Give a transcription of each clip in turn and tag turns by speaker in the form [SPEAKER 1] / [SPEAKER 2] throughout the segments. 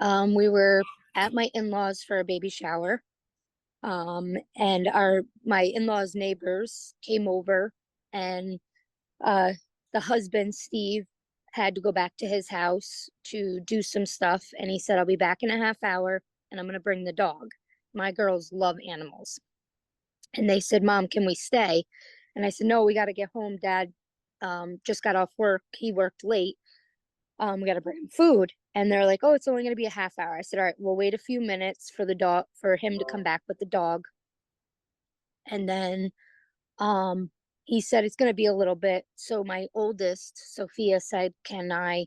[SPEAKER 1] We were at my in-laws for a baby shower. And my in-laws neighbors came over and uh the husband, Steve, had to go back to his house to do some stuff, and he said, I'll be back in a half hour and I'm gonna bring the dog. My girls love animals. And they said, Mom, can we stay? And I said, no, we gotta get home. Dad just got off work. He worked late. We got to bring him food. And they're like, oh, it's only going to be a half hour. I said, all right, we'll wait a few minutes for the dog, for him to come back with the dog. And then um, he said it's going to be a little bit. So my oldest, Sophia, said, can I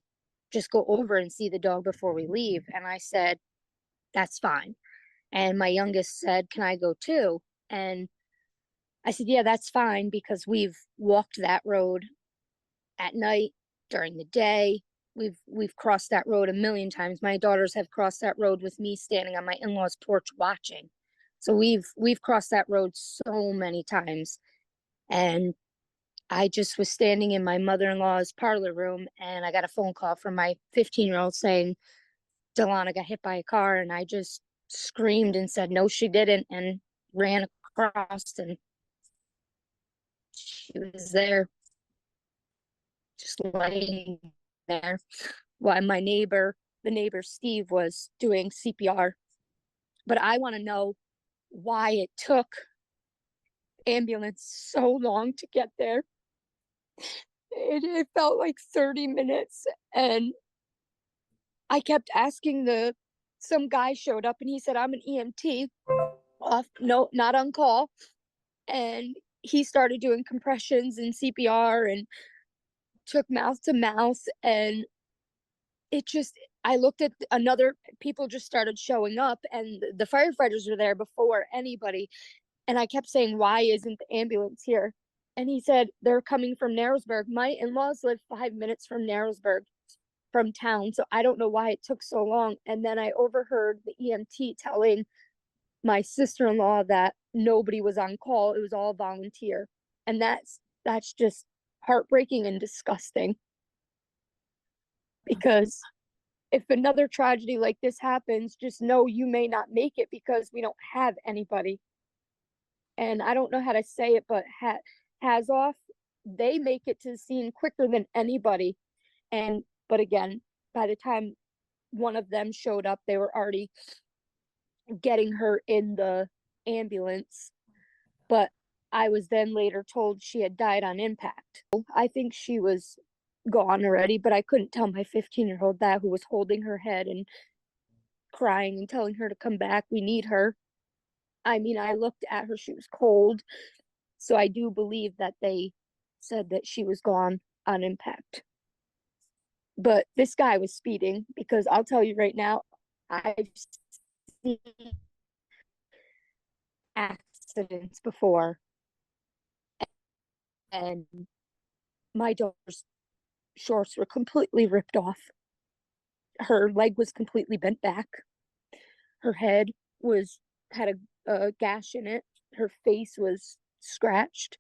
[SPEAKER 1] just go over and see the dog before we leave? And I said, that's fine. And my youngest said, can I go too? And I said, yeah, that's fine, because we've walked that road at night, during the day. We've crossed that road a million times. My daughters have crossed that road with me standing on my in-laws' porch watching. So we've crossed that road so many times. And I just was standing in my mother-in-law's parlor room, and I got a phone call from my 15-year-old saying Delana got hit by a car, and I just screamed and said no, she didn't, and ran across, and she was there, just laying there, while the neighbor Steve, was doing CPR. But I want to know why it took ambulance so long to get there. It felt like 30 minutes, and I kept asking some guy showed up and he said, I'm an EMT, off, no, not on call. And he started doing compressions and CPR and took mouth to mouth. And it just, I looked at another, people just started showing up, and the firefighters were there before anybody. And I kept saying, why isn't the ambulance here? And he said, they're coming from Narrowsburg. My in-laws live 5 minutes from Narrowsburg, from town. So I don't know why it took so long. And then I overheard the EMT telling my sister-in-law that nobody was on call. It was all volunteer. And that's just heartbreaking and disgusting, because if another tragedy like this happens, just know you may not make it, because we don't have anybody. And I don't know how to say it, but has off, they make it to the scene quicker than anybody. And but again, by the time one of them showed up, they were already getting her in the ambulance. But I was then later told she had died on impact. I think she was gone already, but I couldn't tell my 15-year-old that, who was holding her head and crying and telling her to come back. We need her. I mean, I looked at her, she was cold. So I do believe that they said that she was gone on impact. But this guy was speeding, because I'll tell you right now, I've seen accidents before, and my daughter's shorts were completely ripped off. Her leg was completely bent back. Her head was had a gash in it. Her face was scratched.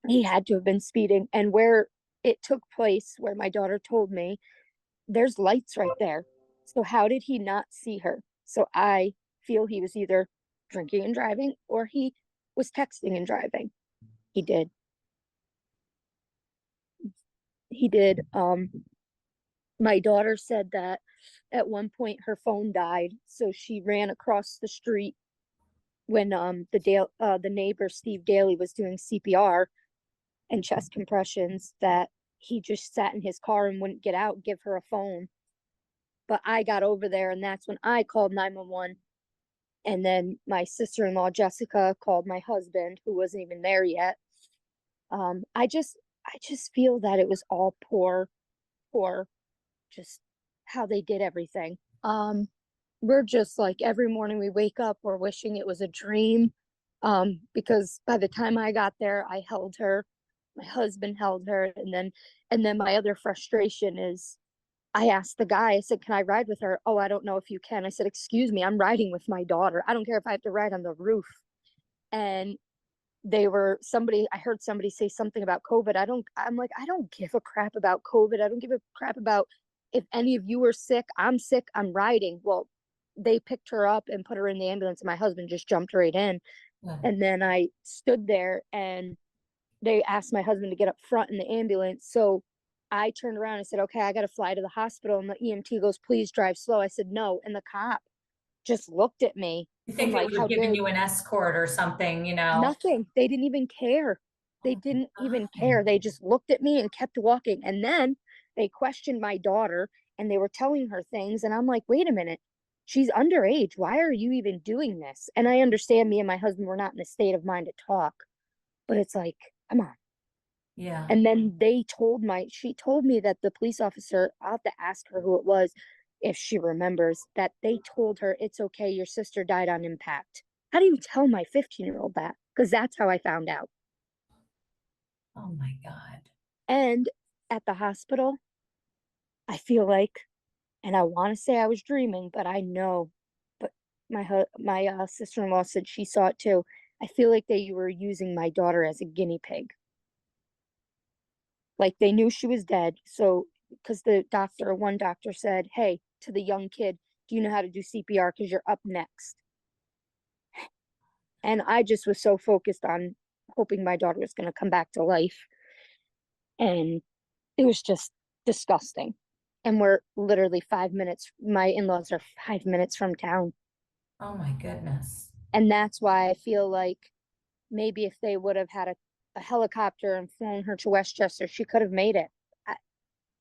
[SPEAKER 1] He had to have been speeding. And where it took place, where my daughter told me, there's lights right there. So how did he not see her? So I feel he was either drinking and driving, or he was texting and driving. He did. He did. My daughter said that at one point her phone died, so she ran across the street when the neighbor Steve Daly was doing CPR and chest compressions, that he just sat in his car and wouldn't get out, give her a phone. But I got over there, and that's when I called 911. And then my sister-in-law Jessica called my husband, who wasn't even there yet. I just feel that it was all poor, just how they did everything. We're just like, every morning we wake up, we're wishing it was a dream. Because by the time I got there, I held her, my husband held her, and then my other frustration is, I asked the guy, I said, can I ride with her? Oh, I don't know if you can. I said, excuse me, I'm riding with my daughter. I don't care if I have to ride on the roof. And I heard somebody say something about COVID. I'm like, I don't give a crap about COVID. I don't give a crap about if any of you were sick, I'm sick, I'm riding. Well, they picked her up and put her in the ambulance, and my husband just jumped right in.
[SPEAKER 2] Good.
[SPEAKER 1] And then I stood there and they asked my husband to get up front in the ambulance. So I turned around and said, okay, I got to fly to the hospital. And the EMT goes, please drive slow. I said, no. And the cop just looked at me
[SPEAKER 2] You
[SPEAKER 1] and
[SPEAKER 2] think they
[SPEAKER 1] like,
[SPEAKER 2] would have
[SPEAKER 1] how
[SPEAKER 2] given
[SPEAKER 1] dare
[SPEAKER 2] you an escort or something, you know?
[SPEAKER 1] nothing. They didn't even care. They
[SPEAKER 2] Oh my
[SPEAKER 1] didn't even
[SPEAKER 2] God.
[SPEAKER 1] care. They just looked at me and kept walking. And then they questioned my daughter and they were telling her things. And I'm like, wait a minute. She's underage. Why are you even doing this? And I understand me and my husband were not in a state of mind to talk, but it's like, come on.
[SPEAKER 2] Yeah.
[SPEAKER 1] And then she told me that the police officer, I'll have to ask her who it was if she remembers, that they told her it's okay, your sister died on impact. How do you tell my 15-year-old that? Because that's how I found out.
[SPEAKER 2] Oh my God.
[SPEAKER 1] And at the hospital, I feel like, and I want to say I was dreaming, but I know, but my sister-in-law said she saw it too. I feel like they were using my daughter as a guinea pig. Like they knew she was dead. So, because one doctor said, hey, to the young kid, do you know how to do CPR? Because you're up next. And I just was so focused on hoping my daughter was going to come back to life. And it was just disgusting. And we're literally 5 minutes, my in laws are 5 minutes from town.
[SPEAKER 2] Oh my goodness.
[SPEAKER 1] And that's why I feel like maybe if they would have had a helicopter and flown her to Westchester, she could have made it.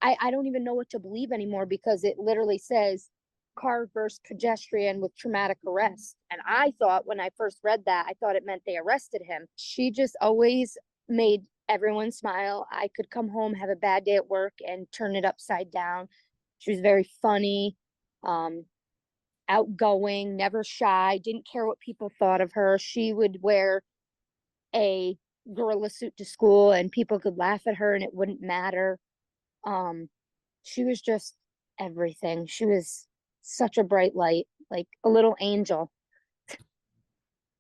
[SPEAKER 1] I don't even know what to believe anymore because it literally says car versus pedestrian with traumatic arrest. And I thought when I first read that, I thought it meant they arrested him. She just always made everyone smile. I could come home, have a bad day at work, and turn it upside down. She was very funny, um, outgoing, never shy, didn't care what people thought of her. She would wear a gorilla suit to school and people could laugh at her and it wouldn't matter. Um, she was just everything. She was such a bright light, like a little angel.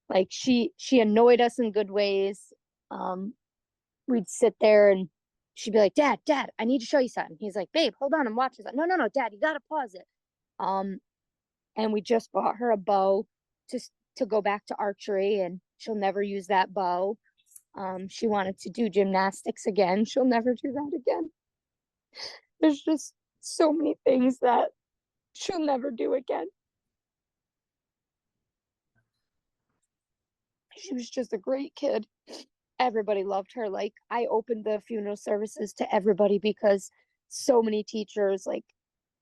[SPEAKER 1] Like she annoyed us in good ways. Um, we'd sit there and she'd be like, Dad, I need to show you something. He's like, babe, hold on, I'm watching that. No, Dad, you gotta pause it. Um, and we just bought her a bow to go back to archery, and she'll never use that bow. She wanted to do gymnastics again. She'll never do that again. There's just so many things that she'll never do again. She was just a great kid. Everybody loved her. Like I opened the funeral services to everybody because so many teachers, like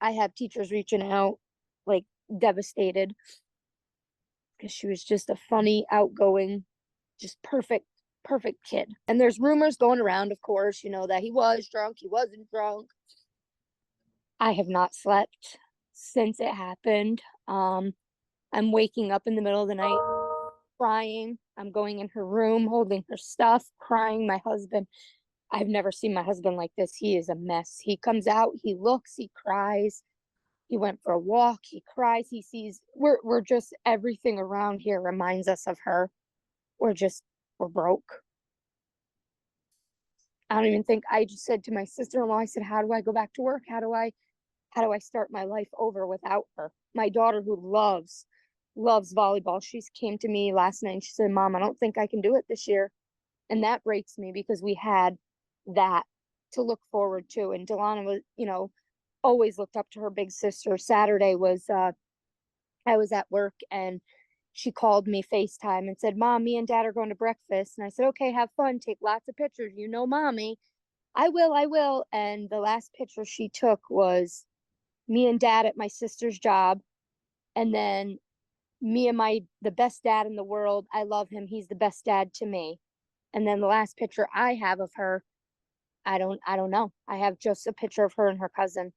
[SPEAKER 1] I have teachers reaching out, like devastated because she was just a funny, outgoing, just perfect kid. And there's rumors going around, of course, that he was drunk, he wasn't drunk. I have not slept since it happened. I'm waking up in the middle of the night crying. I'm going in her room, holding her stuff, crying. My husband, I've never seen my husband like this. He is a mess. He comes out, he looks, he cries. He went for a walk, he cries, he sees we're just everything around here reminds us of her. We're broke. I don't even think I just said to my sister-in-law, I said, how do I go back to work? How do I start my life over without her? My daughter who loves volleyball. She came to me last night and she said, Mom, I don't think I can do it this year. And that breaks me because we had that to look forward to. And Delana was, always looked up to her big sister. Saturday was I was at work and she called me FaceTime and said, Mom, me and Dad are going to breakfast. And I said, okay, have fun, take lots of pictures. Mommy. I will. And the last picture she took was me and Dad at my sister's job. And then me and the best dad in the world. I love him. He's the best dad to me. And then the last picture I have of her, I don't know. I have just a picture of her and her cousin.